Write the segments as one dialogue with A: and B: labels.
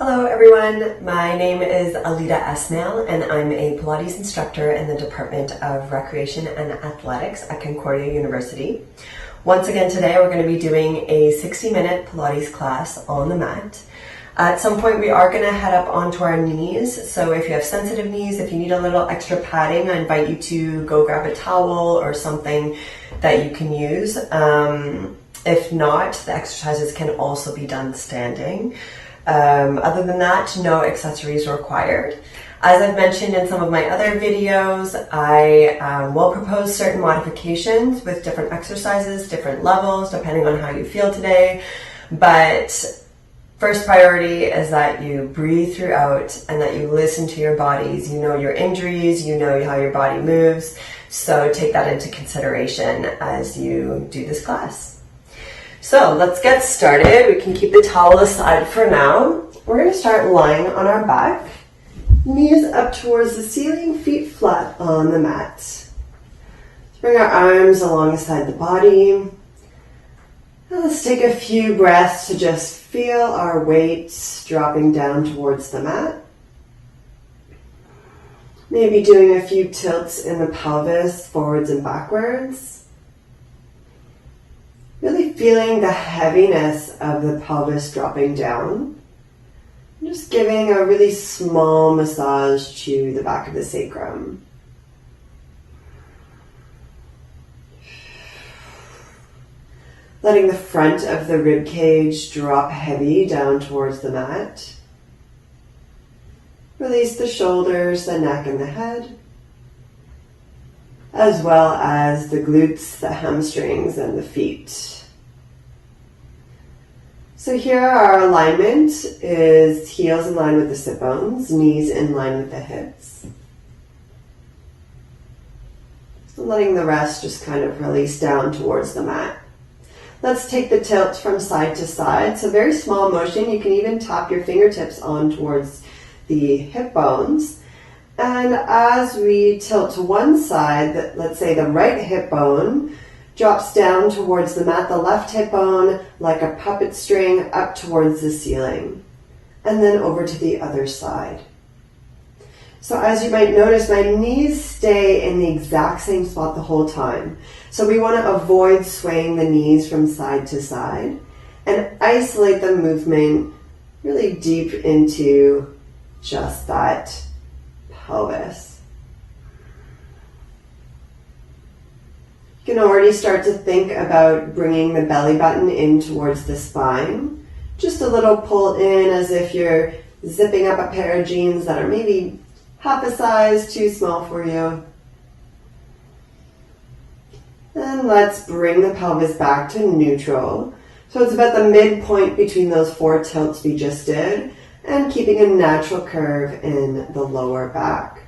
A: Hello everyone, my name is Alida Esmail and I'm a Pilates instructor in the Department of Recreation and Athletics at Concordia University. Once again today we're going to be doing a 60-minute Pilates class on the mat. At some point we are going to head up onto our knees, so if you have sensitive knees, if you need a little extra padding, I invite you to go grab a towel or something that you can use. If not, the exercises can also be done standing. Other than that, no accessories required. As I've mentioned in some of my other videos, I will propose certain modifications with different exercises, different levels, depending on how you feel today. But first priority is that you breathe throughout and that you listen to your bodies. You know your injuries, you know how your body moves, so take that into consideration as you do this class. So let's get started. We can keep the towel aside for now. We're going to start lying on our back, knees up towards the ceiling, feet flat on the mat. Let's bring our arms alongside the body. And let's take a few breaths to just feel our weight dropping down towards the mat. Maybe doing a few tilts in the pelvis, forwards and backwards. Really feeling the heaviness of the pelvis dropping down. Just giving a really small massage to the back of the sacrum. Letting the front of the rib cage drop heavy down towards the mat. Release the shoulders, the neck, and the head, as well as the glutes, the hamstrings, and the feet. So here our alignment is heels in line with the sit bones, knees in line with the hips. So letting the rest just kind of release down towards the mat. Let's take the tilt from side to side. So very small motion. You can even tap your fingertips on towards the hip bones. And as we tilt to one side, let's say the right hip bone drops down towards the mat, the left hip bone like a puppet string up towards the ceiling, and then over to the other side. So as you might notice, my knees stay in the exact same spot the whole time. So we want to avoid swaying the knees from side to side and isolate the movement really deep into just that pelvis. You can already start to think about bringing the belly button in towards the spine. Just a little pull in as if you're zipping up a pair of jeans that are maybe half a size too small for you. And let's bring the pelvis back to neutral. So it's about the midpoint between those four tilts we just did, and keeping a natural curve in the lower back.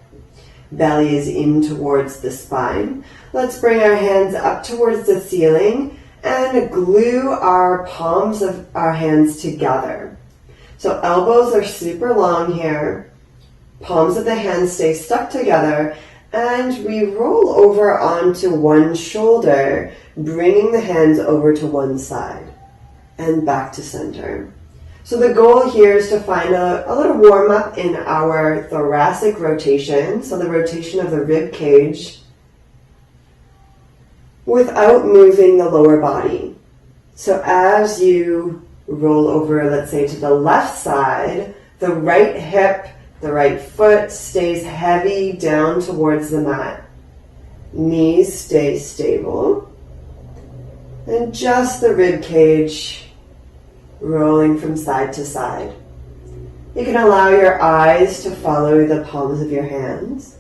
A: Belly is in towards the spine. Let's bring our hands up towards the ceiling and glue our palms of our hands together. So elbows are super long here. Palms of the hands stay stuck together, and we roll over onto one shoulder, bringing the hands over to one side and back to center. So the goal here is to find a little warm up in our thoracic rotation, so the rotation of the rib cage, without moving the lower body. So as you roll over, let's say to the left side, the right hip, the right foot stays heavy down towards the mat. Knees stay stable. And just the rib cage rolling from side to side. You can allow your eyes to follow the palms of your hands.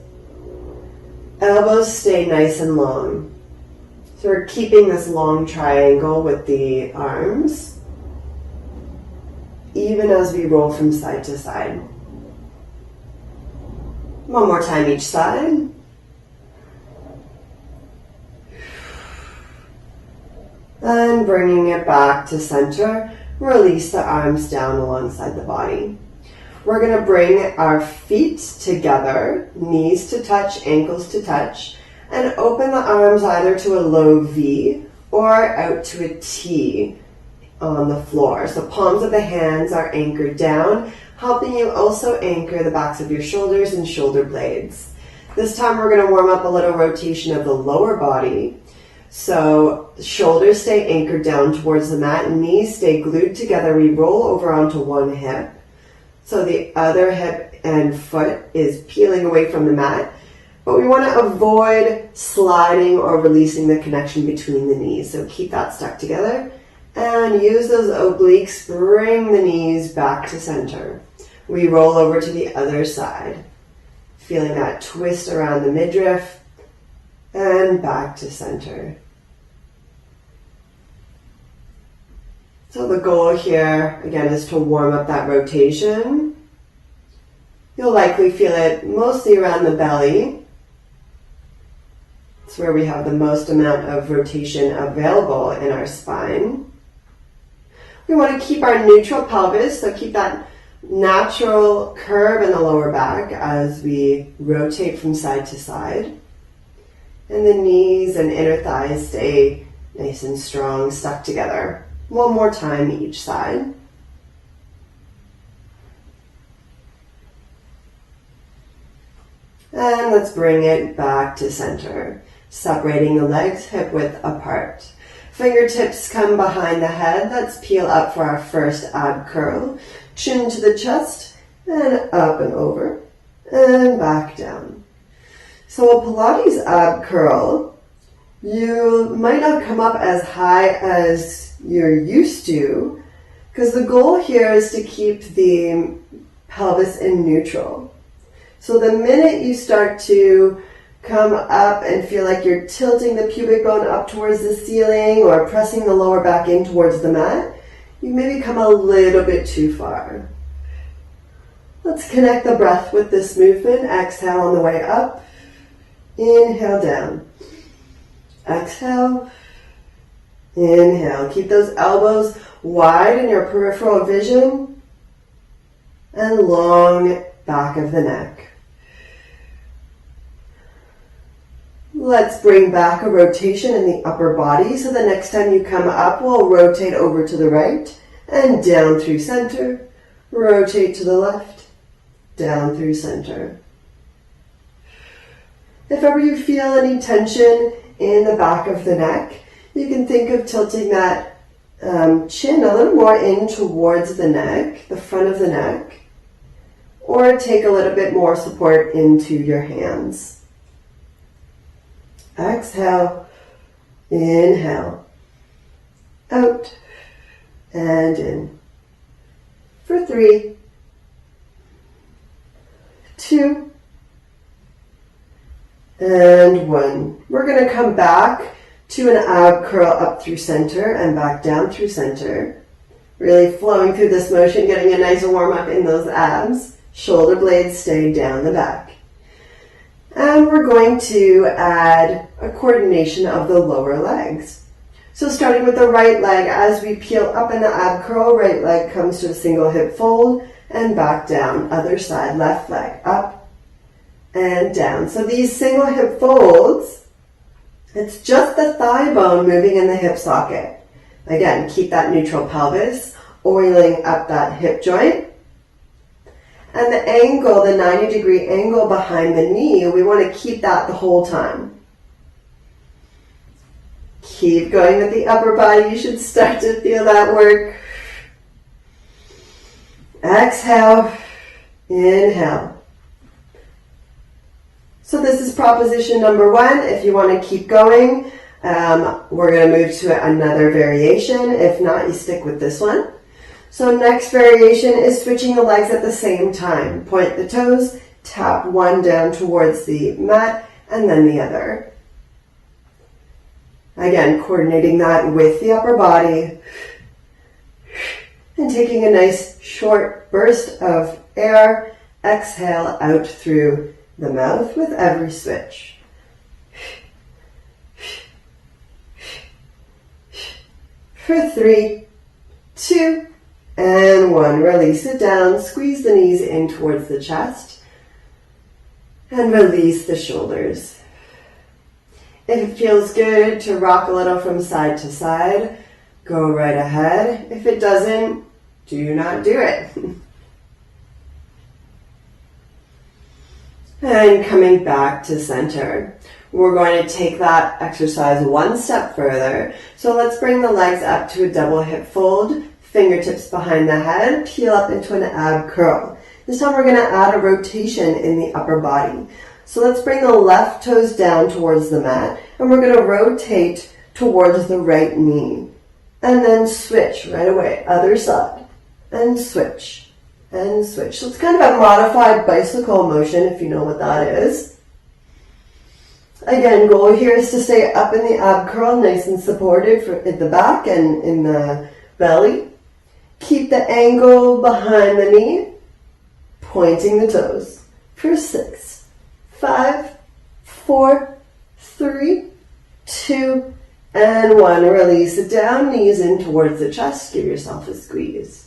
A: Elbows stay nice and long. So we're keeping this long triangle with the arms, even as we roll from side to side. One more time each side. And bringing it back to center, release the arms down alongside the body. We're going to bring our feet together, knees to touch, ankles to touch, and open the arms either to a low V or out to a T on the floor. So palms of the hands are anchored down, helping you also anchor the backs of your shoulders and shoulder blades. This time we're going to warm up a little rotation of the lower body. So shoulders stay anchored down towards the mat, knees stay glued together. We roll over onto one hip. So the other hip and foot is peeling away from the mat. But we want to avoid sliding or releasing the connection between the knees. So keep that stuck together and use those obliques. Bring the knees back to center. We roll over to the other side, feeling that twist around the midriff and back to center. So the goal here, again, is to warm up that rotation. You'll likely feel it mostly around the belly. It's where we have the most amount of rotation available in our spine. We want to keep our neutral pelvis, so keep that natural curve in the lower back as we rotate from side to side. And the knees and inner thighs stay nice and strong, stuck together. One more time each side. And let's bring it back to center. Separating the legs hip width apart. Fingertips come behind the head. Let's peel up for our first ab curl. Chin to the chest and up and over and back down. So a Pilates ab curl, you might not come up as high as you're used to, because the goal here is to keep the pelvis in neutral. So the minute you start to come up and feel like you're tilting the pubic bone up towards the ceiling or pressing the lower back in towards the mat, you maybe come a little bit too far. Let's connect the breath with this movement. Exhale on the way up. Inhale down. Exhale. Inhale. Keep those elbows wide in your peripheral vision and long back of the neck. Let's bring back a rotation in the upper body. So the next time you come up, we'll rotate over to the right and down through center. Rotate to the left, down through center. If ever you feel any tension in the back of the neck, you can think of tilting that chin a little more in towards the neck, the front of the neck, or take a little bit more support into your hands. Exhale, inhale, out, and in. For 3, 2, and 1. We're going to come back to an ab curl up through center and back down through center. Really flowing through this motion, getting a nice warm up in those abs. Shoulder blades stay down the back. And we're going to add a coordination of the lower legs. So starting with the right leg, as we peel up in the ab curl, right leg comes to a single hip fold and back down. Other side, left leg up and down. So these single hip folds, it's just the thigh bone moving in the hip socket. Again, keep that neutral pelvis, oiling up that hip joint. And the angle, the 90-degree angle behind the knee, we want to keep that the whole time. Keep going with the upper body. You should start to feel that work. Exhale, inhale. So this is proposition number 1. If you want to keep going, we're going to move to another variation. If not, you stick with this one. So next variation is switching the legs at the same time. Point the toes, tap one down towards the mat, and then the other. Again, coordinating that with the upper body. And taking a nice short burst of air. Exhale out through the mouth with every switch. For 3, 2, and 1. Release it down. Squeeze the knees in towards the chest. And release the shoulders. If it feels good to rock a little from side to side, go right ahead. If it doesn't, do not do it. And coming back to center. We're going to take that exercise one step further. So let's bring the legs up to a double hip fold, fingertips behind the head, peel up into an ab curl. This time we're going to add a rotation in the upper body. So let's bring the left toes down towards the mat, and we're going to rotate towards the right knee. And then switch right away, other side, and switch, and switch. So it's kind of a modified bicycle motion, if you know what that is. Again, goal here is to stay up in the ab curl, nice and supported at the back and in the belly. Keep the angle behind the knee, pointing the toes for 6, 5, 4, 3, 2, and 1. Release it down, knees in towards the chest. Give yourself a squeeze.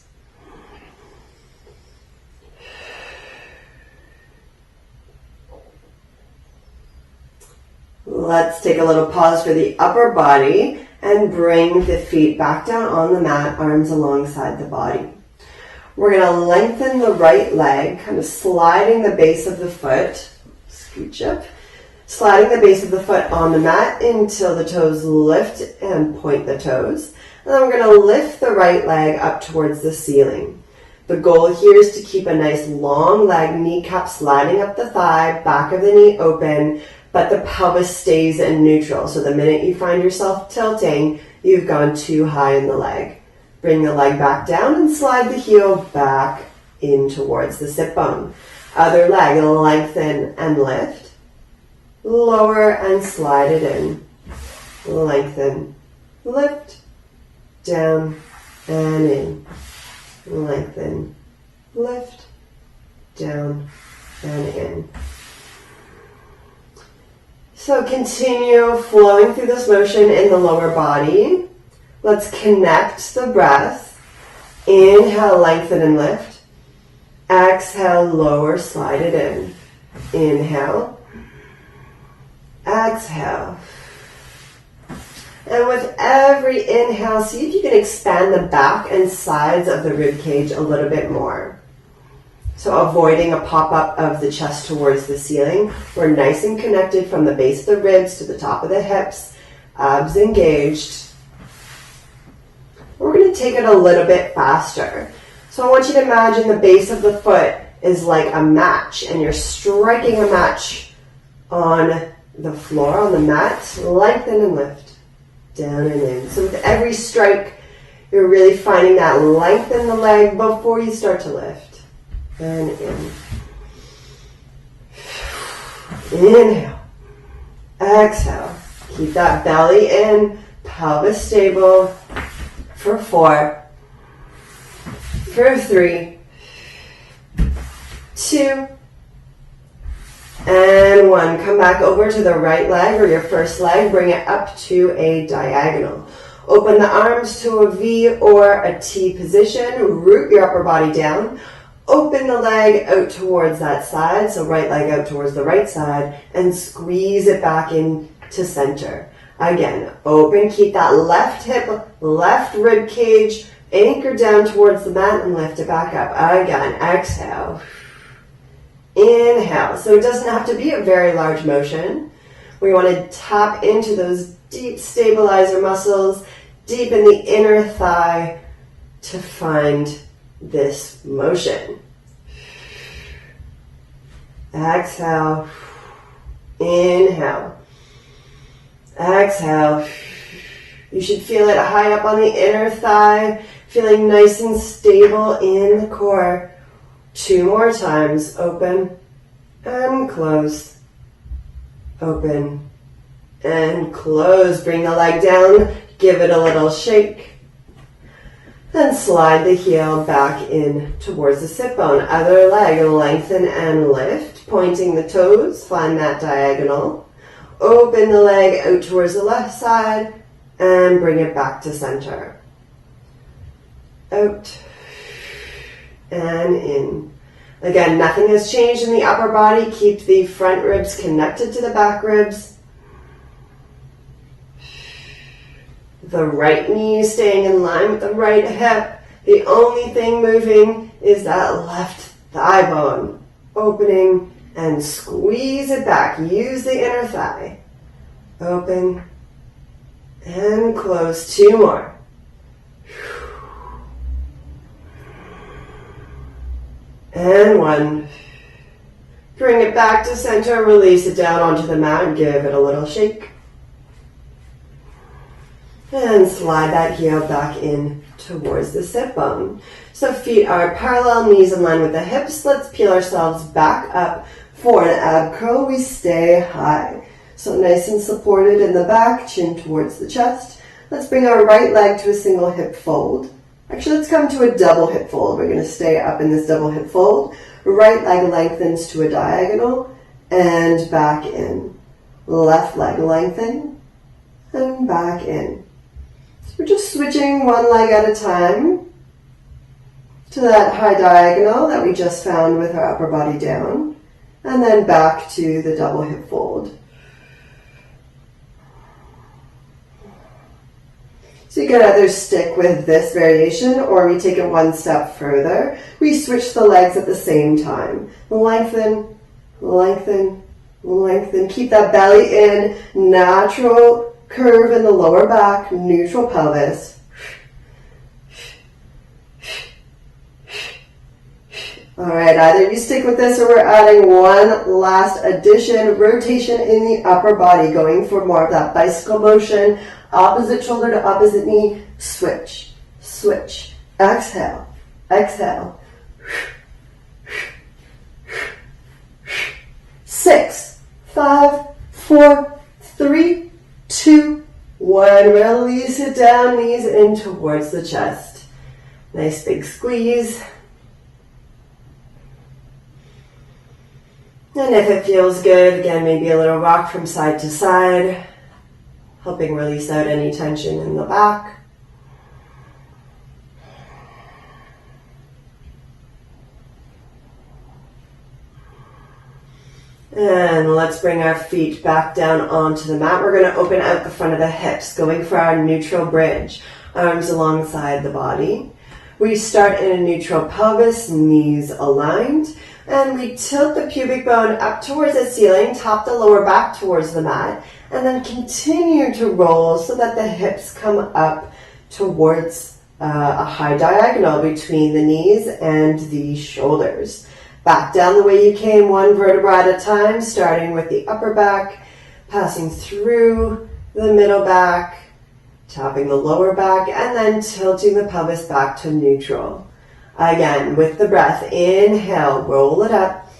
A: Let's take a little pause for the upper body and bring the feet back down on the mat, arms alongside the body. We're going to lengthen the right leg, kind of sliding the base of the foot, scooch up, sliding the base of the foot on the mat until the toes lift and point the toes. And then we're going to lift the right leg up towards the ceiling. The goal here is to keep a nice long leg, kneecap sliding up the thigh, back of the knee open, but the pelvis stays in neutral. So the minute you find yourself tilting, you've gone too high in the leg. Bring the leg back down and slide the heel back in towards the sit bone. Other leg, lengthen and lift. Lower and slide it in. Lengthen, lift, down and in. Lengthen, lift, down and in. So continue flowing through this motion in the lower body. Let's connect the breath. Inhale, lengthen and lift. Exhale, lower, slide it in. Inhale. Exhale. And with every inhale, see if you can expand the back and sides of the rib cage a little bit more. So avoiding a pop-up of the chest towards the ceiling. We're nice and connected from the base of the ribs to the top of the hips, abs engaged. We're going to take it a little bit faster. So I want you to imagine the base of the foot is like a match, and you're striking a match on the floor, on the mat. Lengthen and lift, down and in. So with every strike, you're really finding that lengthen the leg before you start to lift. And in. Inhale. Exhale. Keep that belly in, pelvis stable for 4, for 3, 2, and 1. Come back over to the right leg or your first leg. Bring it up to a diagonal. Open the arms to a V or a T position. Root your upper body down. Open the leg out towards that side, so right leg out towards the right side, and squeeze it back in to center. Again, open, keep that left hip, left rib cage, anchor down towards the mat and lift it back up. Again, exhale. Inhale. So it doesn't have to be a very large motion. We want to tap into those deep stabilizer muscles, deep in the inner thigh to find this motion. Exhale. Inhale. Exhale. You should feel it high up on the inner thigh, feeling nice and stable in the core. 2 more times. Open and close. Open and close. Bring the leg down. Give it a little shake. Then slide the heel back in towards the sit bone. Other leg, lengthen and lift, pointing the toes, find that diagonal. Open the leg out towards the left side and bring it back to center. Out and in. Again, nothing has changed in the upper body. Keep the front ribs connected to the back ribs. The right knee staying in line with the right hip. The only thing moving is that left thigh bone. Opening and squeeze it back. Use the inner thigh. Open and close. 2 more. And 1. Bring it back to center, release it down onto the mat and give it a little shake. And slide that heel back in towards the sit bone. So feet are parallel, knees in line with the hips. Let's peel ourselves back up for an ab curl. We stay high. So nice and supported in the back, chin towards the chest. Let's bring our right leg to a single hip fold. Actually, let's come to a double hip fold. We're going to stay up in this double hip fold. Right leg lengthens to a diagonal and back in. Left leg lengthen and back in. So we're just switching one leg at a time to that high diagonal that we just found with our upper body down, and then back to the double hip fold. So you can either stick with this variation or we take it one step further. We switch the legs at the same time. Lengthen, lengthen, lengthen. Keep that belly in. Natural curve in the lower back. Neutral pelvis. Alright, either you stick with this or we're adding one last addition. Rotation in the upper body. Going for more of that bicycle motion. Opposite shoulder to opposite knee. Switch, switch. Exhale, exhale. 6, 5, 4, 3, 2, 1. Release it down, knees in towards the chest. Nice big squeeze. And if it feels good, again, maybe a little rock from side to side, helping release out any tension in the back. And let's bring our feet back down onto the mat. We're going to open out the front of the hips, going for our neutral bridge. Arms alongside the body. We start in a neutral pelvis, knees aligned. And we tilt the pubic bone up towards the ceiling, tap the lower back towards the mat, and then continue to roll so that the hips come up towards a high diagonal between the knees and the shoulders. Back down the way you came, one vertebra at a time, starting with the upper back, passing through the middle back, tapping the lower back, and then tilting the pelvis back to neutral. Again, with the breath, inhale, roll it up.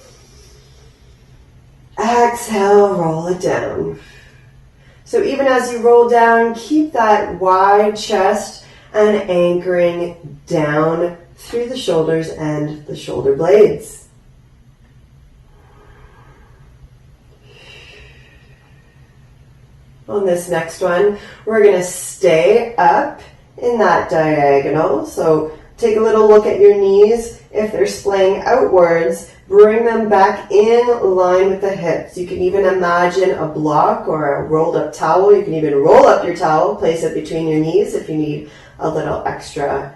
A: Exhale, roll it down. So even as you roll down, keep that wide chest and anchoring down through the shoulders and the shoulder blades. On this next one, we're going to stay up in that diagonal. So take a little look at your knees. If they're splaying outwards, bring them back in line with the hips. You can even imagine a block or a rolled up towel. You can even roll up your towel, place it between your knees if you need a little extra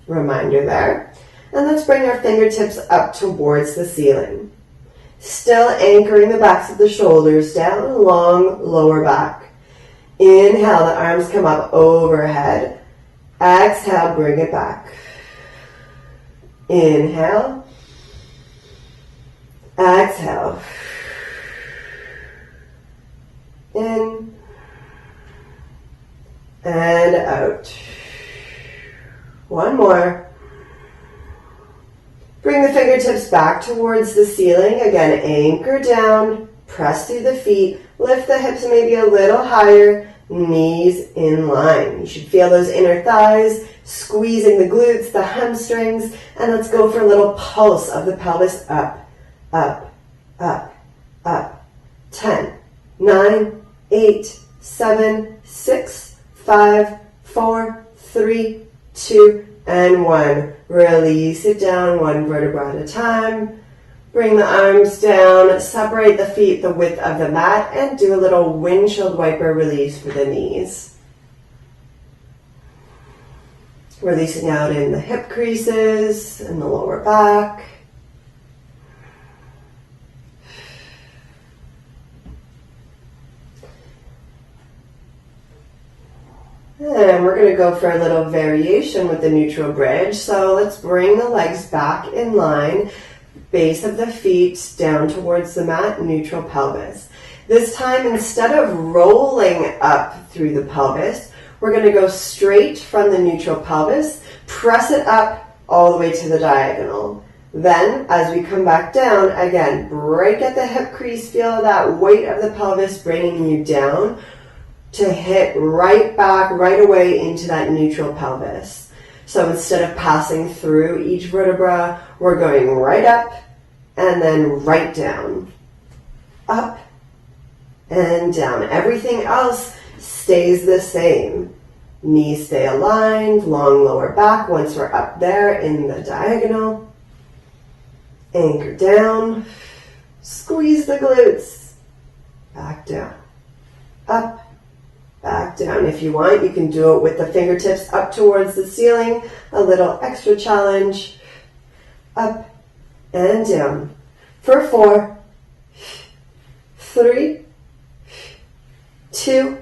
A: reminder there. And let's bring our fingertips up towards the ceiling. Still anchoring the backs of the shoulders down, long lower back. Inhale, the arms come up overhead. Exhale, bring it back. Inhale. Exhale. In. And out. One more. Bring the fingertips back towards the ceiling. Again, anchor down. Press through the feet. Lift the hips maybe a little higher. Knees in line. You should feel those inner thighs, squeezing the glutes, the hamstrings, and let's go for a little pulse of the pelvis up, up, up, up. 10, 9, 8, 7, 6, 5, 4, 3, 2, and 1. Release it down one vertebra at a time. Bring the arms down, separate the feet the width of the mat, and do a little windshield wiper release for the knees. Releasing out in the hip creases and the lower back. And we're going to go for a little variation with the neutral bridge. So let's bring the legs back in line, base of the feet down towards the mat, neutral pelvis. This time, instead of rolling up through the pelvis, we're going to go straight from the neutral pelvis, press it up all the way to the diagonal. Then, as we come back down, again, break at the hip crease, feel that weight of the pelvis bringing you down to hit right back, right away into that neutral pelvis. So instead of passing through each vertebra, we're going right up and then right down. Up and down. Everything else stays the same. Knees stay aligned, long lower back once we're up there in the diagonal. Anchor down. Squeeze the glutes. Back down. Up. Back down. If you want, you can do it with the fingertips up towards the ceiling. A little extra challenge. Up and down. For 4, 3, 2,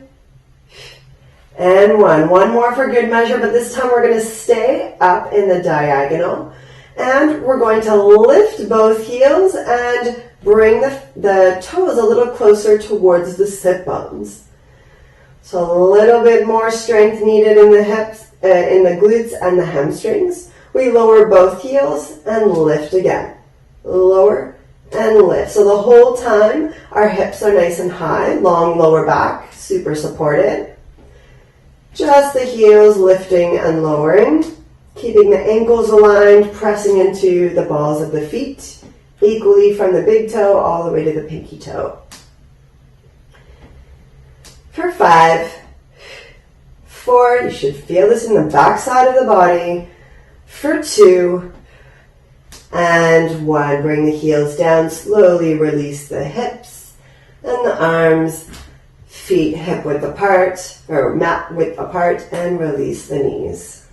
A: and 1. One more for good measure, but this time we're going to stay up in the diagonal. And we're going to lift both heels and bring the toes a little closer towards the sit bones. So a little bit more strength needed in the hips, in the glutes and the hamstrings. We lower both heels and lift again. Lower and lift. So the whole time our hips are nice and high, long lower back, super supported. Just the heels lifting and lowering, keeping the ankles aligned, pressing into the balls of the feet, equally from the big toe all the way to the pinky toe. For 5, 4, you should feel this in the back side of the body. For 2, and 1, bring the heels down, slowly release the hips and the arms, feet hip width apart, or mat width apart, and release the knees.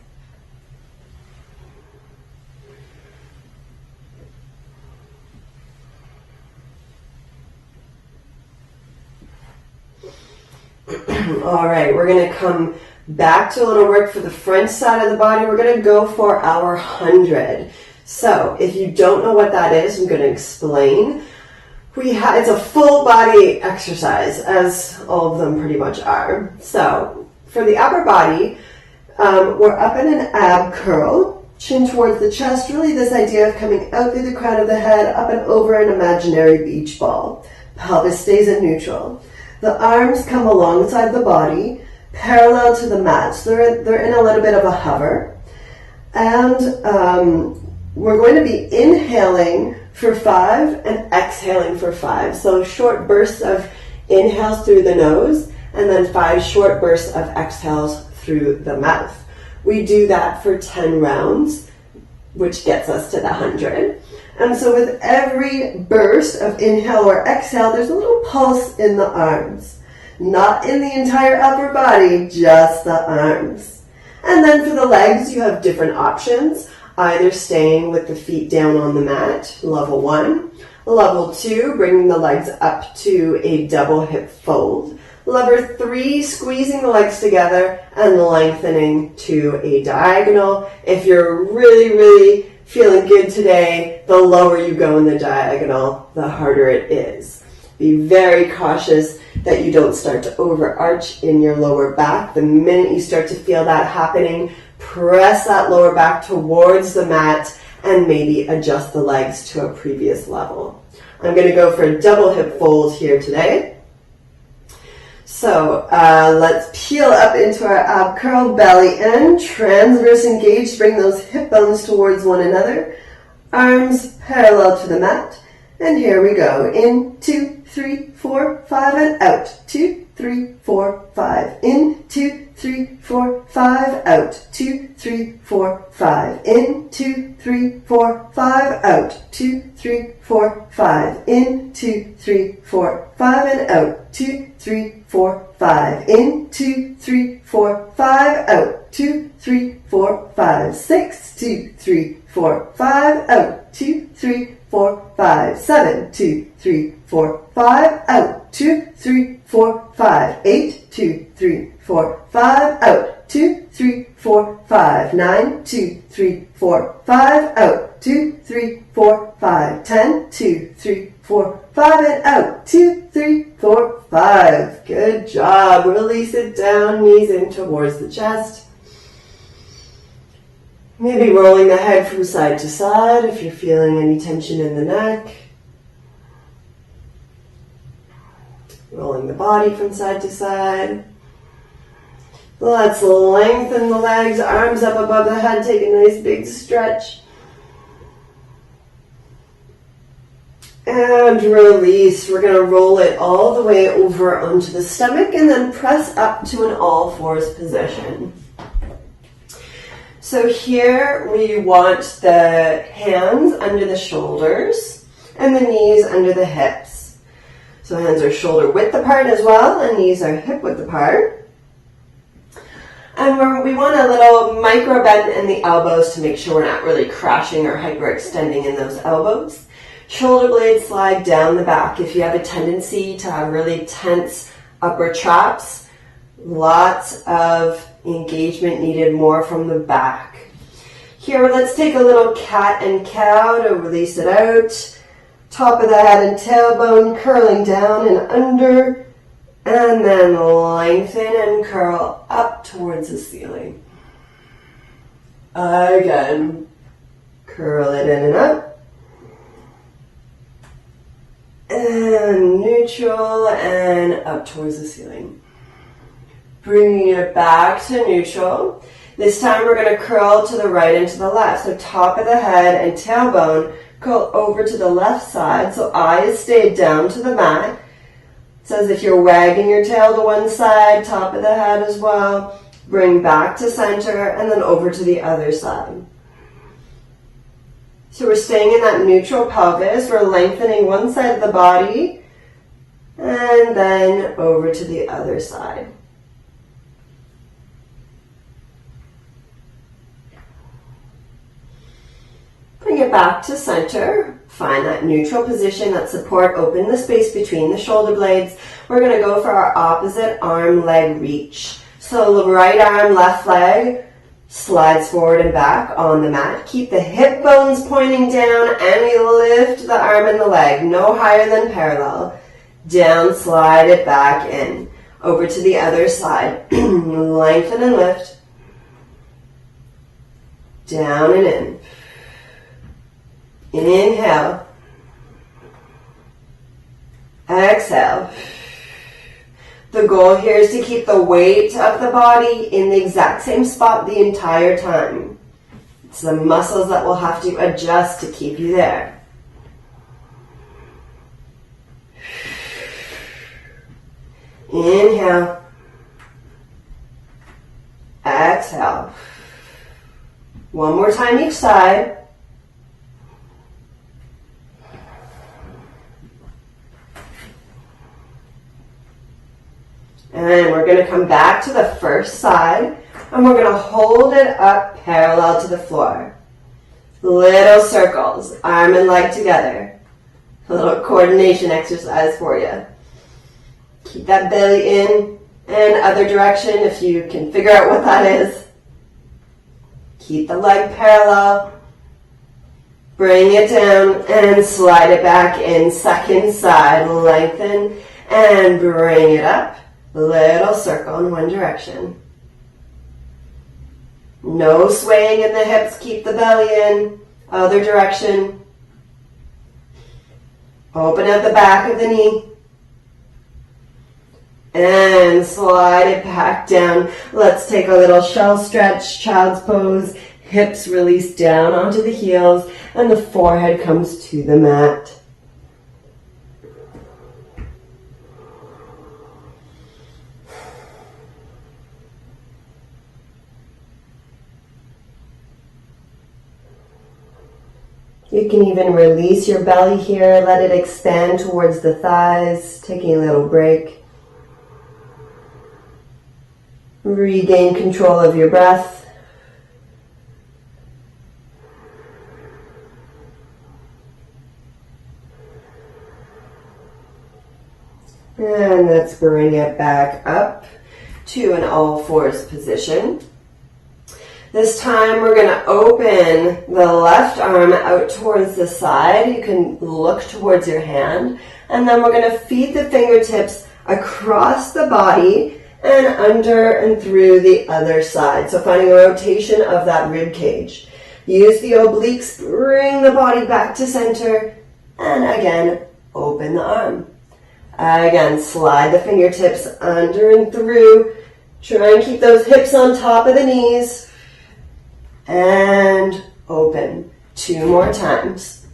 A: All right, we're going to come back to a little work for the front side of the body. We're going to go for our 100. So if you don't know what that is, I'm going to explain. It's a full body exercise, as all of them pretty much are. So for the upper body, we're up in an ab curl, chin towards the chest, really this idea of coming out through the crown of the head, up and over an imaginary beach ball. Pelvis stays in neutral. The arms come alongside the body, parallel to the mat. So they're in a little bit of a hover. And we're going to be inhaling for 5 and exhaling for 5. So short bursts of inhales through the nose and then 5 short bursts of exhales through the mouth. We do that for 10 rounds, which gets us to the 100. And so with every burst of inhale or exhale, there's a little pulse in the arms. Not in the entire upper body, just the arms. And then for the legs, you have different options. Either staying with the feet down on the mat, level 1. Level 2, bringing the legs up to a double hip fold. Level 3, squeezing the legs together and lengthening to a diagonal. If you're really feeling good today, the lower you go in the diagonal, the harder it is. Be very cautious that you don't start to overarch in your lower back. The minute you start to feel that happening, press that lower back towards the mat and maybe adjust the legs to a previous level. I'm going to go for a double hip fold here today. So let's peel up into our ab curl, belly in, transverse engaged, bring those hip bones towards one another, arms parallel to the mat, and here we go, in, 2, 3, 4, 5, and out, 2, 3, 4, 5, in, 2, 3, 4, 5, out, 2, 3, 4, 5, in, 2, 3, 4, 5, out, 2, 3, 4, 5, in, 2, 3, 4, 5, and out, 2, 3, 4, 5, in, 2, 3, 4, 5, out, 2, 3, 4, 5, 6, 2, 3, 4, 5, out, 2, 3, 4, 5, 7, 2, 3, 4, 5, out, 2, 3, 4, 5, 8, 2, 3, 4, 5, out, out, 2, 3, 4, 5, 9, 2, 3, 4, 5, out, 2, 3, 4, 5, 10, 2, 3, 4, 5, and out, 2, 3, 4, 5. Good job. Release it down, knees in towards the chest. Maybe rolling the head from side to side if you're feeling any tension in the neck. Rolling the body from side to side. Let's lengthen the legs, arms up above the head, take a nice big stretch. And release. We're going to roll it all the way over onto the stomach and then press up to an all fours position. So here we want the hands under the shoulders and the knees under the hips. So hands are shoulder width apart as well, and knees are hip width apart. And we want a little micro bend in the elbows to make sure we're not really crashing or hyperextending in those elbows. Shoulder blades slide down the back. If you have a tendency to have really tense upper traps, lots of engagement needed more from the back. Here, let's take a little cat and cow to release it out. Top of the head and tailbone curling down and under, and then lengthen and curl up towards the ceiling. Again, curl it in and up. And neutral and up towards the ceiling. Bringing it back to neutral. This time we're going to curl to the right and to the left. So top of the head and tailbone curl over to the left side. So eyes stay down to the mat. It's as if you're wagging your tail to one side, top of the head as well. Bring back to center and then over to the other side. So we're staying in that neutral pelvis. We're lengthening one side of the body and then over to the other side. Bring it back to center. Find that neutral position, that support. Open the space between the shoulder blades. We're going to go for our opposite arm leg reach. So the right arm, left leg slides forward and back on the mat. Keep the hip bones pointing down and we lift the arm and the leg no higher than parallel. Down, slide it back in. Over to the other side. Lengthen and lift. Down and in. Inhale. Exhale. The goal here is to keep the weight of the body in the exact same spot the entire time. It's the muscles that will have to adjust to keep you there. Inhale. Exhale. One more time each side. And we're going to come back to the first side, and we're going to hold it up parallel to the floor. Little circles, arm and leg together. A little coordination exercise for you. Keep that belly in and other direction if you can figure out what that is. Keep the leg parallel. Bring it down and slide it back in. Second side, lengthen and bring it up. Little circle in one direction. No swaying in the hips. Keep the belly in. Other direction. Open up the back of the knee. And slide it back down. Let's take a little shell stretch, child's pose. Hips release down onto the heels and the forehead comes to the mat. You can even release your belly here, let it expand towards the thighs, taking a little break. Regain control of your breath. And let's bring it back up to an all fours position. This time we're going to open the left arm out towards the side. You can look towards your hand. And then we're going to feed the fingertips across the body and under and through the other side. So finding a rotation of that rib cage. Use the obliques, bring the body back to center, and again, open the arm. Again, slide the fingertips under and through. Try and keep those hips on top of the knees. And open. 2 more times.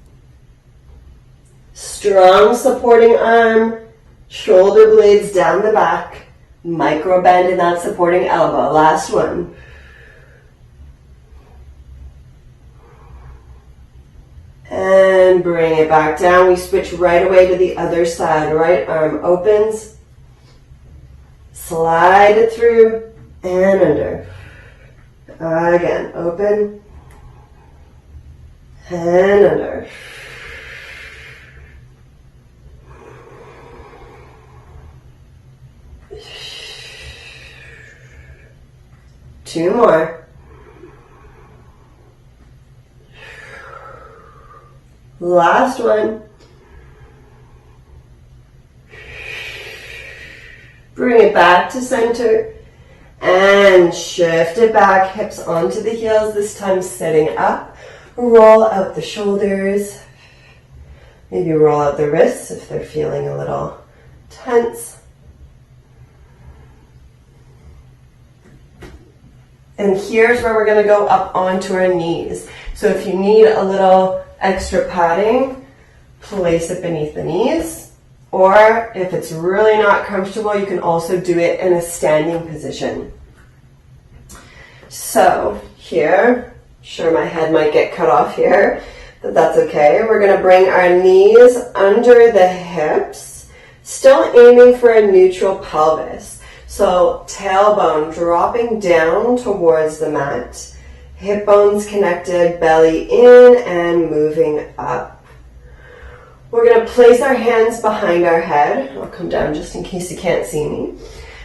A: Strong supporting arm, shoulder blades down the back, micro bend in that supporting elbow. Last one. And bring it back down. We switch right away to the other side. Right arm opens. Slide it through and under. Again, open and under. Two more. Last one. Bring it back to center and shift it back, hips onto the heels, this time sitting up. Roll out the shoulders. Maybe roll out the wrists if they're feeling a little tense. And here's where we're going to go up onto our knees. So if you need a little extra padding, place it beneath the knees. Or if it's really not comfortable, you can also do it in a standing position. So here, sure my head might get cut off here, but that's okay. We're going to bring our knees under the hips, still aiming for a neutral pelvis. So tailbone dropping down towards the mat, hip bones connected, belly in and moving up. We're going to place our hands behind our head. I'll come down just in case you can't see me.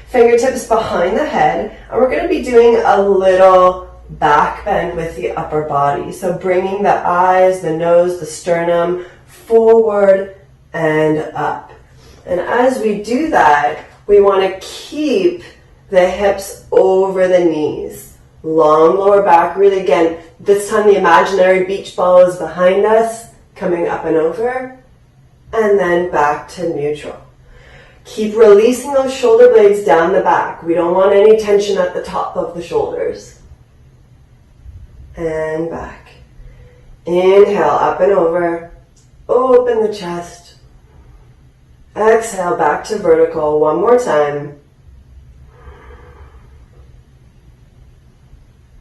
A: Fingertips behind the head. And we're going to be doing a little back bend with the upper body. So bringing the eyes, the nose, the sternum forward and up. And as we do that, we want to keep the hips over the knees. Long lower back. Really, again, this time the imaginary beach ball is behind us, coming up and over. And then back to neutral. Keep releasing those shoulder blades down the back. We don't want any tension at the top of the shoulders. And back. Inhale, up and over. Open the chest. Exhale, back to vertical. One more time.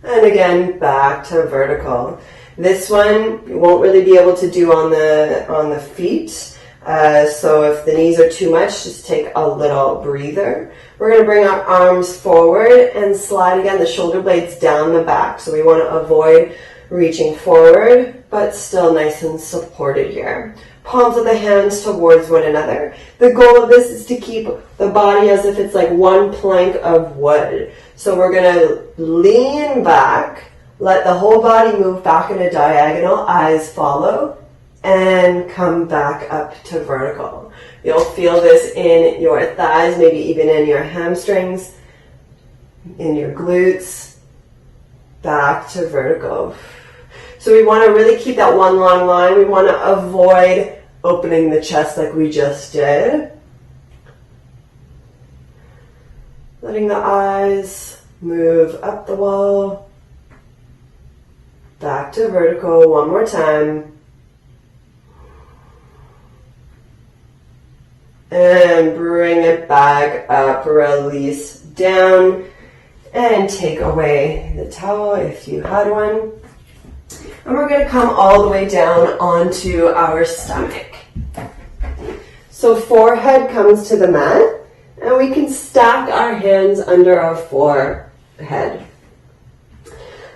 A: And again, back to vertical. This one you won't really be able to do on the feet. So if the knees are too much, just take a little breather. We're going to bring our arms forward and slide again the shoulder blades down the back. So we want to avoid reaching forward, but still nice and supported here. Palms of the hands towards one another. The goal of this is to keep the body as if it's like one plank of wood. So we're going to lean back, let the whole body move back in a diagonal, eyes follow, and come back up to vertical. You'll feel this in your thighs, maybe even in your hamstrings, in your glutes, back to vertical. So we want to really keep that one long line. We want to avoid opening the chest like we just did. Letting the eyes move up the wall, back to vertical. One more time. And bring it back up, release down, and take away the towel if you had one. And we're going to come all the way down onto our stomach. So forehead comes to the mat, and we can stack our hands under our forehead.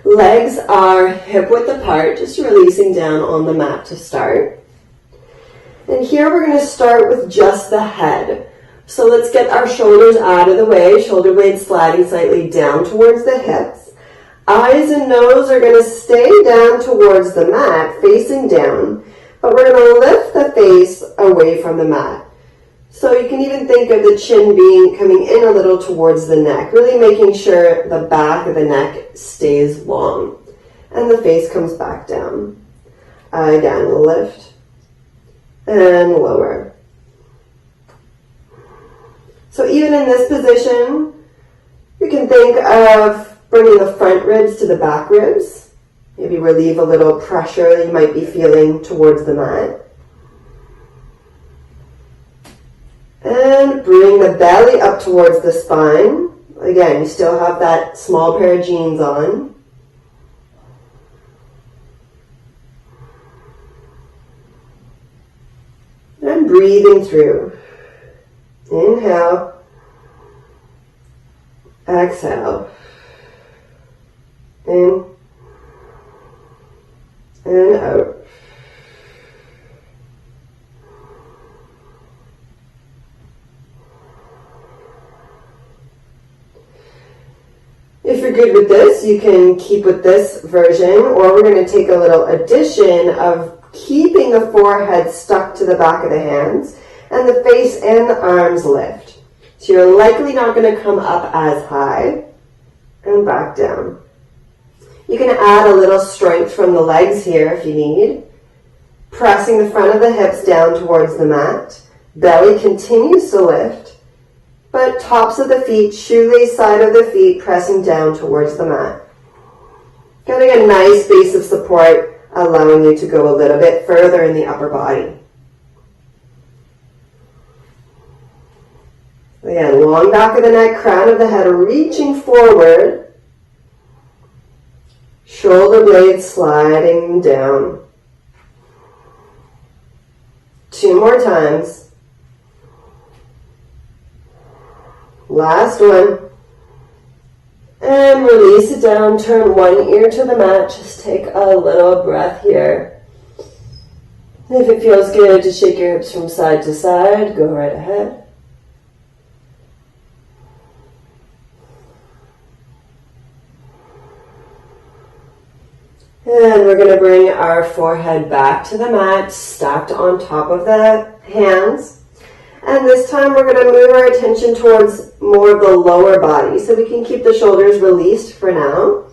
A: Legs are hip width apart, just releasing down on the mat to start. And here we're going to start with just the head. So let's get our shoulders out of the way, shoulder blades sliding slightly down towards the hips. Eyes and nose are going to stay down towards the mat, facing down, but we're going to lift the face away from the mat. So you can even think of the chin being coming in a little towards the neck, really making sure the back of the neck stays long and the face comes back down. Again, lift and lower. So even in this position, you can think of bringing the front ribs to the back ribs. Maybe relieve a little pressure that you might be feeling towards the mat. And bring the belly up towards the spine. Again, you still have that small pair of jeans on. And breathing through. Inhale. Exhale. In. And out. If you're good with this, you can keep with this version, or we're going to take a little addition of keeping the forehead stuck to the back of the hands and the face and the arms lift. So you're likely not going to come up as high and back down. You can add a little strength from the legs here if you need. Pressing the front of the hips down towards the mat. Belly continues to lift, but tops of the feet, shoelace side of the feet pressing down towards the mat. Getting a nice base of support, allowing you to go a little bit further in the upper body. Again, long back of the neck, crown of the head reaching forward. Shoulder blades sliding down. 2 more times. Last one. And release it down. Turn one ear to the mat. Just take a little breath here. If it feels good to shake your hips from side to side, go right ahead. And we're going to bring our forehead back to the mat, stacked on top of the hands. And this time we're going to move our attention towards more of the lower body. So we can keep the shoulders released for now.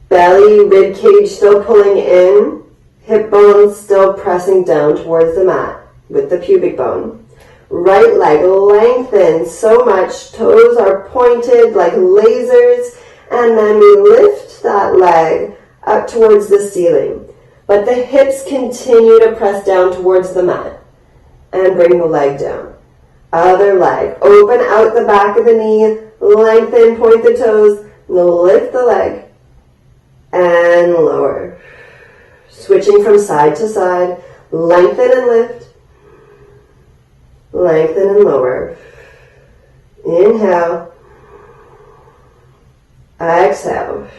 A: Belly, rib cage still pulling in. Hip bones still pressing down towards the mat with the pubic bone. Right leg lengthens so much. Toes are pointed like lasers. And then we lift that leg up towards the ceiling. But the hips continue to press down towards the mat. And bring the leg down. Other leg. Open out the back of the knee. Lengthen, point the toes. Lift the leg. And lower. Switching from side to side. Lengthen and lift. Lengthen and lower. Inhale. Exhale.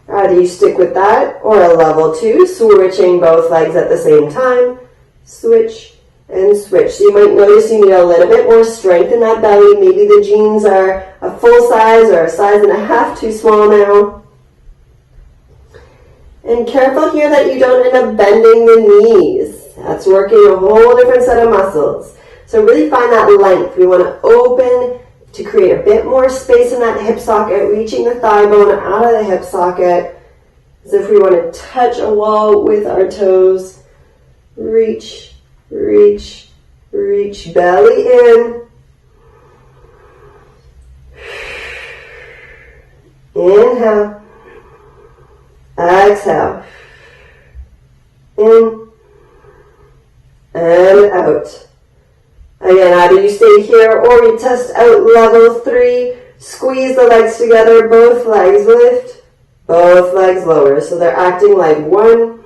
A: Either you stick with that or a level 2, switching both legs at the same time. Switch and switch. So you might notice you need a little bit more strength in that belly. Maybe the jeans are a full size or a size and a half too small now. And careful here that you don't end up bending the knees. That's working a whole different set of muscles. So really find that length. We want to open to create a bit more space in that hip socket, reaching the thigh bone out of the hip socket, as if we want to touch a wall with our toes. Reach, reach, reach, belly in. Inhale. Exhale. In. And out. Again, either you stay here or you test out level 3. Squeeze the legs together, both legs lift, both legs lower. So they're acting like one.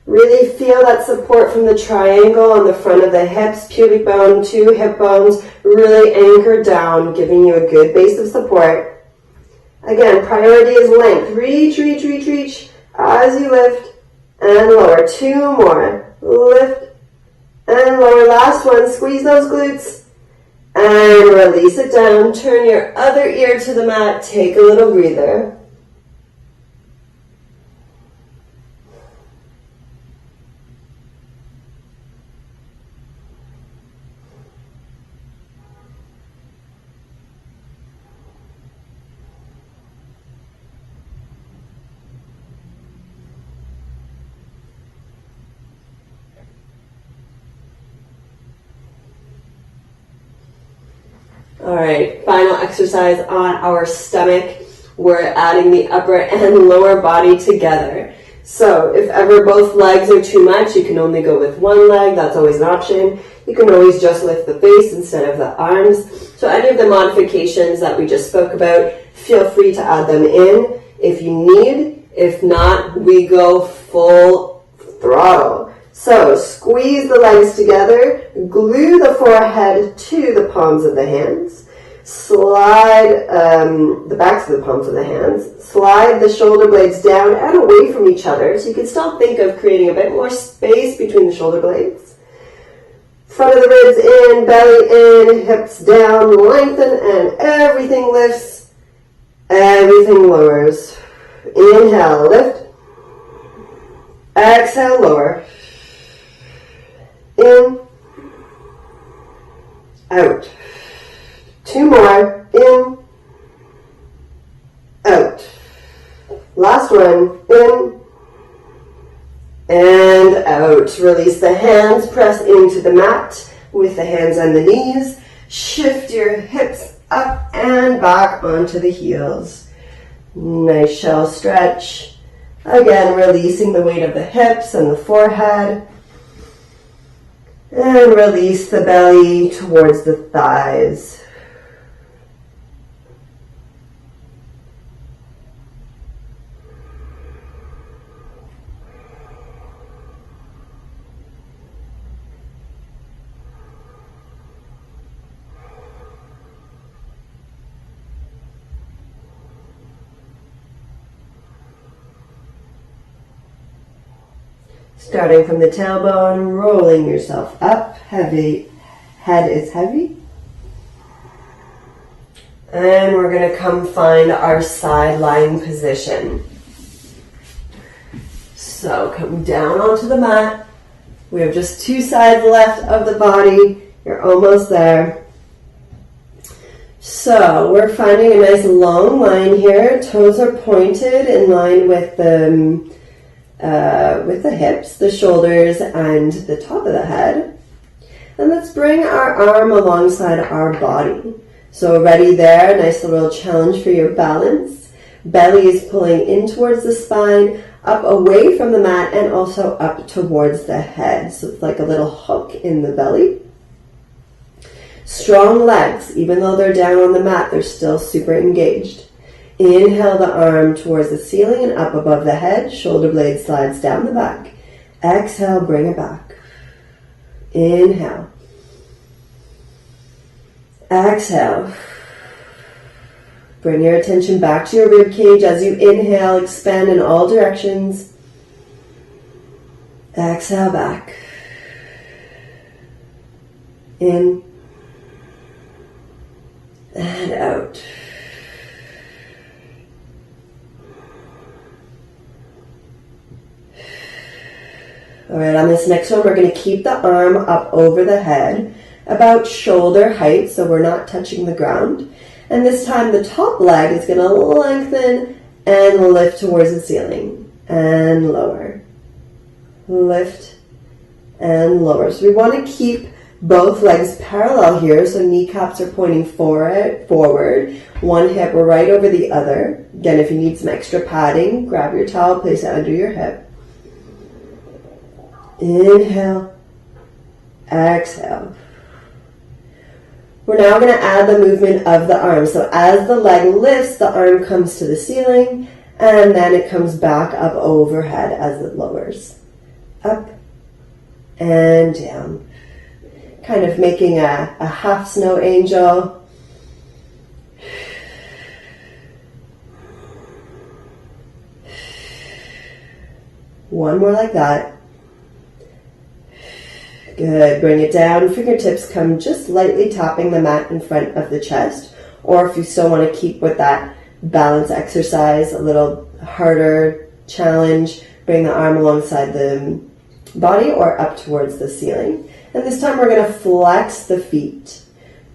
A: Really feel that support from the triangle on the front of the hips, pubic bone, 2 hip bones, really anchored down, giving you a good base of support. Again, priority is length. Reach, reach, reach, reach as you lift and lower. 2 more. Lift and lower. Last one. Squeeze those glutes and release it down. Turn your other ear to the mat. Take a little breather. All right, final exercise on our stomach. We're adding the upper and lower body together. So if ever both legs are too much, you can only go with one leg. That's always an option. You can always just lift the face instead of the arms. So any of the modifications that we just spoke about, feel free to add them in if you need. If not, we go full throttle. So squeeze the legs together, glue the forehead to the palms of the hands, slide the backs of the palms of the hands, slide the shoulder blades down and away from each other, so you can still think of creating a bit more space between the shoulder blades. Front of the ribs in, belly in, hips down, lengthen, and everything lifts, everything lowers. Inhale, lift, exhale, lower. In, out. 2 more. In, out. Last one. In, and out. Release the hands. Press into the mat with the hands and the knees. Shift your hips up and back onto the heels. Nice shell stretch. Again, releasing the weight of the hips and the forehead. And release the belly towards the thighs. Starting from the tailbone, rolling yourself up, heavy, head is heavy. And we're going to come find our side lying position. So come down onto the mat. We have just 2 sides left of the body. You're almost there. So we're finding a nice long line here. Toes are pointed in line with the hips, the shoulders, and the top of the head. And let's bring our arm alongside our body. So ready there, nice little challenge for your balance. Belly is pulling in towards the spine, up away from the mat, and also up towards the head. So it's like a little hook in the belly. Strong legs, even though they're down on the mat, they're still super engaged. Inhale the arm towards the ceiling and up above the head. Shoulder blade slides down the back. Exhale, bring it back. Inhale. Exhale. Bring your attention back to your rib cage as you inhale, expand in all directions. Exhale back. In and out. All right, on this next one, we're going to keep the arm up over the head, about shoulder height, so we're not touching the ground. And this time, the top leg is going to lengthen and lift towards the ceiling. And lower. Lift and lower. So we want to keep both legs parallel here, so kneecaps are pointing forward. One hip right over the other. Again, if you need some extra padding, grab your towel, place it under your hip. Inhale, exhale. We're now going to add the movement of the arm. So as the leg lifts, the arm comes to the ceiling, and then it comes back up overhead as it lowers. Up and down. Kind of making a half snow angel. One more like that. Good. Bring it down. Fingertips come just lightly tapping the mat in front of the chest. Or if you still want to keep with that balance exercise, a little harder challenge, bring the arm alongside the body or up towards the ceiling. And this time we're going to flex the feet.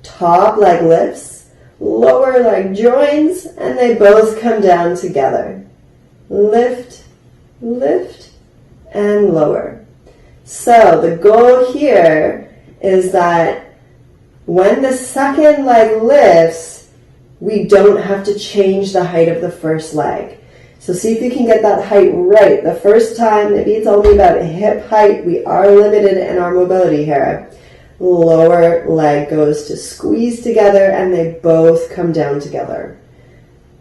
A: Top leg lifts, lower leg joins, and they both come down together. Lift, lift, and lower. So the goal here is that when the second leg lifts, we don't have to change the height of the first leg. So see if you can get that height right. The first time, maybe it's only about hip height. We are limited in our mobility here. Lower leg goes to squeeze together and they both come down together.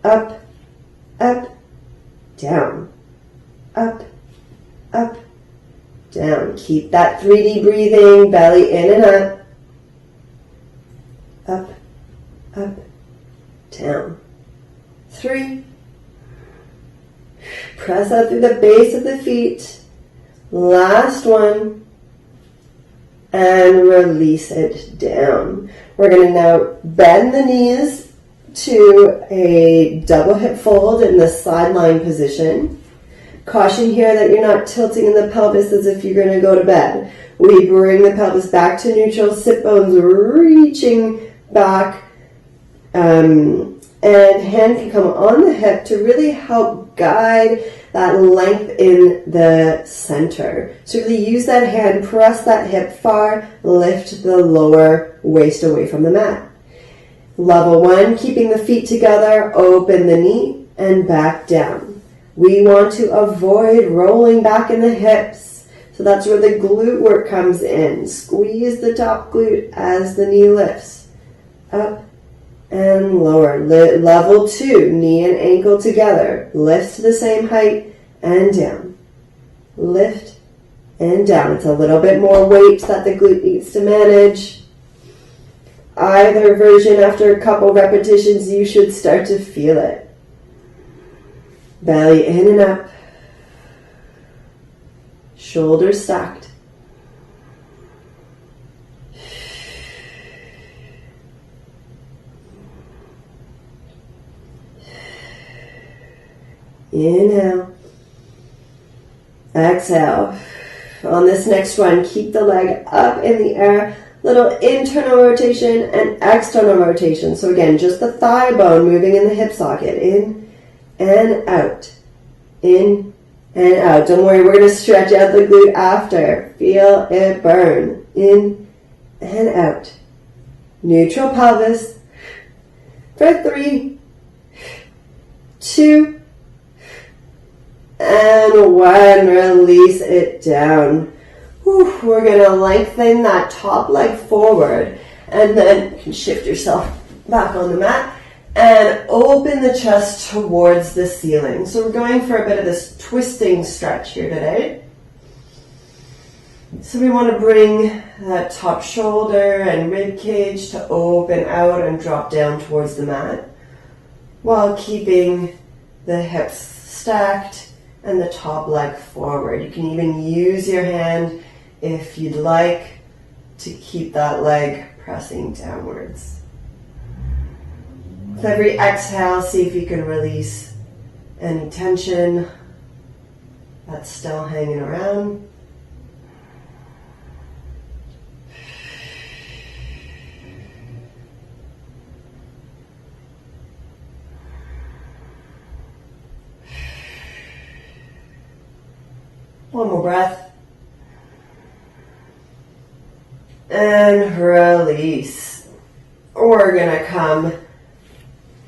A: Up, up, down. Up, up, down. Keep that 3D breathing, belly in and up. Up, up, down. 3. Press out through the base of the feet. Last one. And release it down. We're going to now bend the knees to a double hip fold in the sideline position. Caution here that you're not tilting in the pelvis as if you're going to go to bed. We bring the pelvis back to neutral, sit bones reaching back, and hand can come on the hip to really help guide that length in the center. So really use that hand, press that hip far, lift the lower waist away from the mat. Level 1, keeping the feet together, open the knee and back down. We want to avoid rolling back in the hips. So that's where the glute work comes in. Squeeze the top glute as the knee lifts. Up and lower. Level 2, knee and ankle together. Lift to the same height and down. Lift and down. It's a little bit more weight that the glute needs to manage. Either version, after a couple repetitions, you should start to feel it. Belly in and up. Shoulders stacked. Inhale. Exhale. On this next one, keep the leg up in the air. Little internal rotation and external rotation. So again, just the thigh bone moving in the hip socket. In and out. In and out. Don't worry, we're going to stretch out the glute after. Feel it burn. In and out. Neutral pelvis. For 3, 2, and 1. Release it down. Whew, we're going to lengthen that top leg forward. And then you can shift yourself back on the mat. And open the chest towards the ceiling. So we're going for a bit of this twisting stretch here today. So we want to bring that top shoulder and rib cage to open out and drop down towards the mat, while keeping the hips stacked and the top leg forward. You can even use your hand if you'd like to keep that leg pressing downwards. With every exhale, see if you can release any tension that's still hanging around. One more breath. And release. We're going to come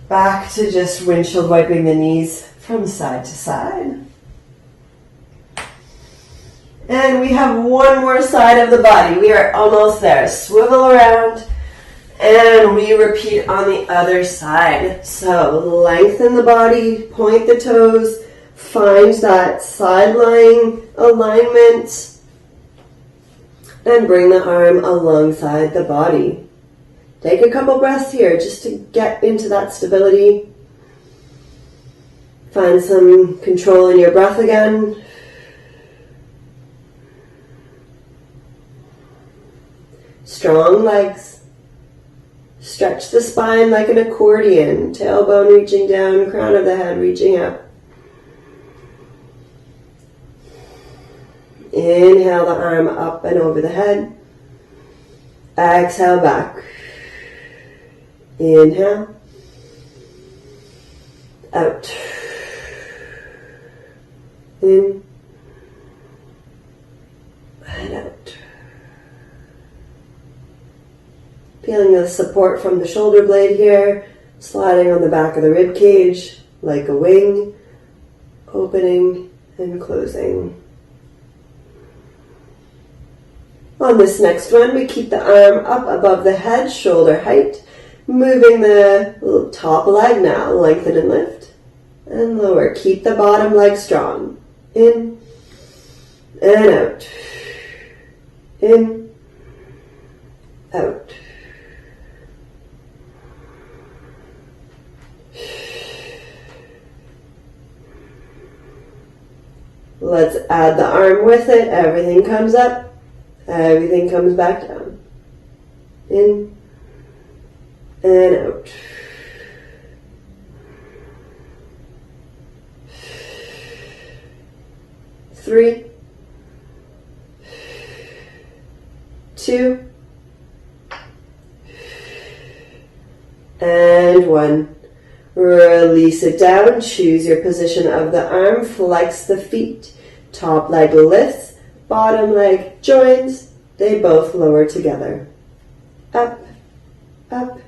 A: back to just windshield wiping the knees from side to side. And we have one more side of the body. We are almost there. Swivel around and we repeat on the other side. So lengthen the body, point the toes, find that side lying alignment, and bring the arm alongside the body. Take a couple breaths here just to get into that stability. Find some control in your breath again. strong legs. Stretch the spine like an accordion, tailbone reaching down, crown of the head reaching up. Inhale the arm up and over the head. Exhale back. Inhale. Out. In. And out. Feeling the support from the shoulder blade here, sliding on the back of the rib cage like a wing, opening and closing. On this next one, we keep the arm up above the head, shoulder height, moving the top leg now, lengthen and lift, and lower. Keep the bottom leg strong. In and out. In, out. Let's add the arm with it. Everything comes up. Everything comes back down. In and out. Three, 2, and 1. Release it down. Choose your position of the arm. Flex the feet. Top leg lifts. Bottom leg joins. They both lower together. Up, up,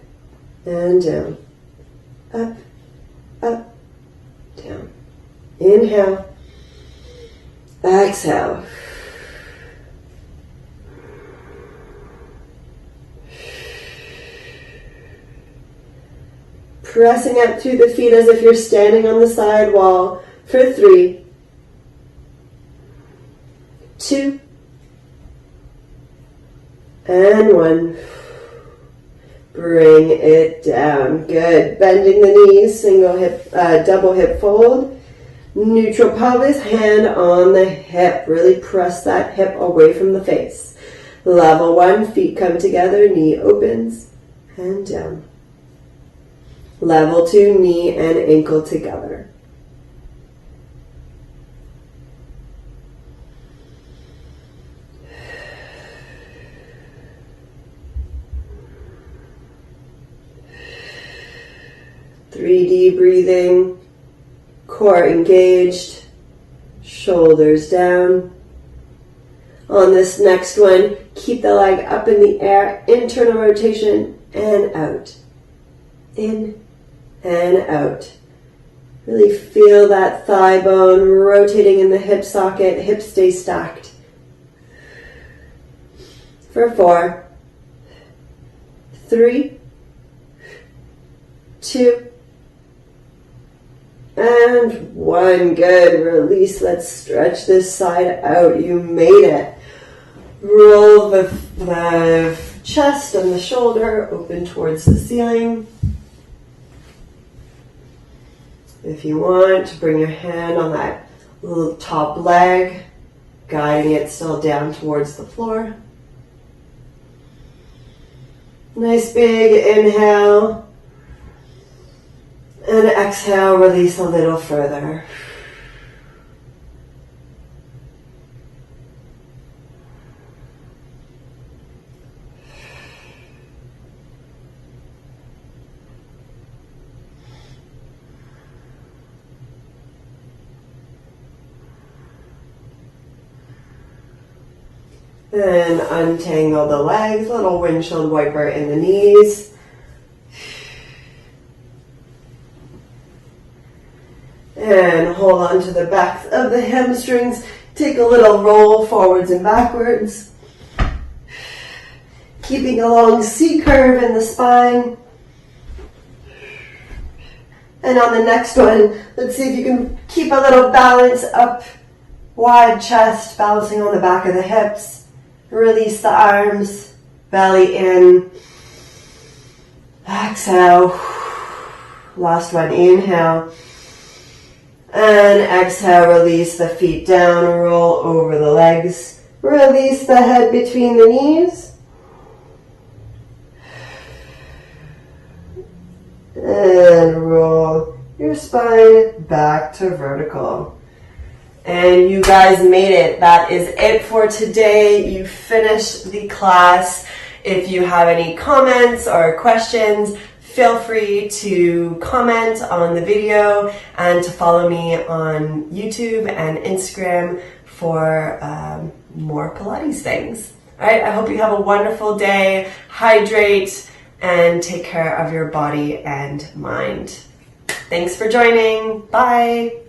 A: and down. Up, up, down. Inhale. Exhale. Pressing up through the feet as if you're standing on the side wall for 3, 2, and 1. Bring it down. Good. Bending the knees, single hip, double hip fold. Neutral pelvis, hand on the hip. Really press that hip away from the face. Level 1, feet come together, knee opens, and down. Level 2, knee and ankle together. (3D) breathing, core engaged, shoulders down. On this next one, keep the leg up in the air, internal rotation, and out. In and out. Really feel that thigh bone rotating in the hip socket, hips stay stacked. For 4, 3, 2, and 1. Good. Release. Let's stretch this side out. You made it. Roll the chest and the shoulder open towards the ceiling. If you want, bring your hand on that little top leg, guiding it still down towards the floor. Nice big inhale. And exhale, release a little further. And untangle the legs, little windshield wiper in the knees. And hold on to the backs of the hamstrings. Take a little roll forwards and backwards. Keeping a long C curve in the spine. And on the next one, let's see if you can keep a little balance up. Wide chest, balancing on the back of the hips. Release the arms, belly in. Exhale. Last one, inhale. And exhale, release the feet down, roll over the legs. Release the head between the knees. and roll your spine back to vertical. And you guys made it. That is it for today. You finished the class. If you have any comments or questions, feel free to comment on the video and to follow me on YouTube and Instagram for more Pilates things. All right, I hope you have a wonderful day. Hydrate and take care of your body and mind. Thanks for joining. Bye.